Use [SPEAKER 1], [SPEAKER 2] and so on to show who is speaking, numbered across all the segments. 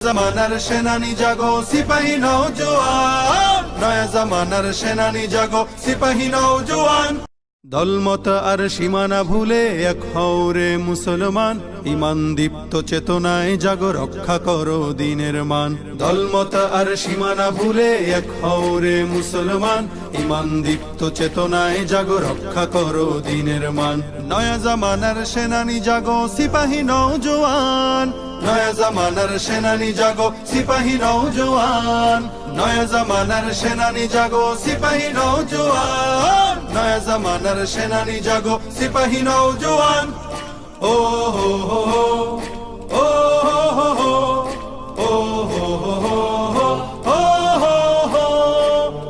[SPEAKER 1] জামানার সেনানি জাগো সিপাহী নওজোয়ান, নয়া জামানার সেনানি জাগো সিপাহী নওজোয়ান। দলমত আর সীমানা ভুলে এক হও রে মুসলমান, ইমান দীপ্ত চেতনায় জাগো রক্ষা করো দিনের মান। দলমত আর সীমানা ভুলে এক হও রে মুসলমান, ইমান দীপ্ত চেতনায় জাগো রক্ষা করো দিনের মান। নয়া জামানার সেনানি জাগো সিপাহী নওজোয়ান, নয়া জামানার সেনানি জাগো সিপাহী নওজোয়ান। নয়া জামানার সেনানি জাগো সিপাহী নওজোয়ান, নয়া জামানার সেনানি জাগো সিপাহী নওজোয়ান। ও হো হো হো, ও হো হো হো, ও হো হো হো, ও হো হো।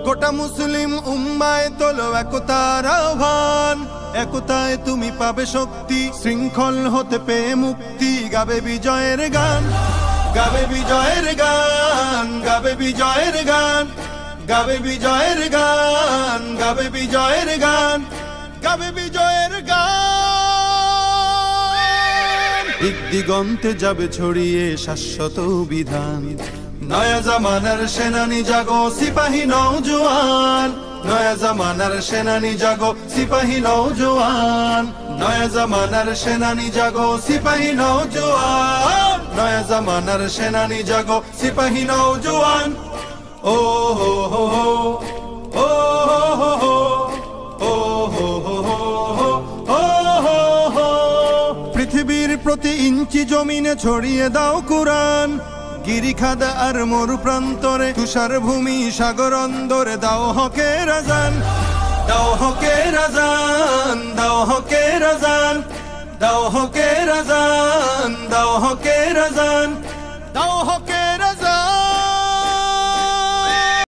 [SPEAKER 1] গোটা মুসলিম উম্মায় তোলো একতার আহ্বান, একতায় তুমি পাবে শক্তি, শৃঙ্খল হতে পেয়ে মুক্তি। গাবে বিজয়ের গান, গাবে বিজয়ের গান, গাবে বিজয়ের গান, গাবে বিজয়ের গান, গাবে বিজয়ের গান, গাবে বিজয়ের গান। দিক দিগন্তে যাবে ছড়িয়ে শাশ্বত বিধান। নয়া জামানার সেনানি জাগো সিপাহী নওজোয়ান, নয়া জামানার সেনানি জাগো সিপাহী নওজোয়ান। নয়া জামানার সেনানি জাগো সিপাহী নওজোয়ান, নয়া জামানার সেনানি জাগো সিপাহী নওজোয়ান। ও হো হো হো, ও হো হো হো, ও হো হো হো, ও হো হো। পৃথিবীর প্রতি ইঞ্চি জমিনে ছড়িয়ে দাও কুরআন, গিরিখাদা আর মরু প্রান্তরে, তুষার ভূমি সাগর অন্দরে দাও হকের আযান, দাও হকের আযান, দাও হকের আযান, দাও হকের আযান, দাও হকের আযান, দাও হকের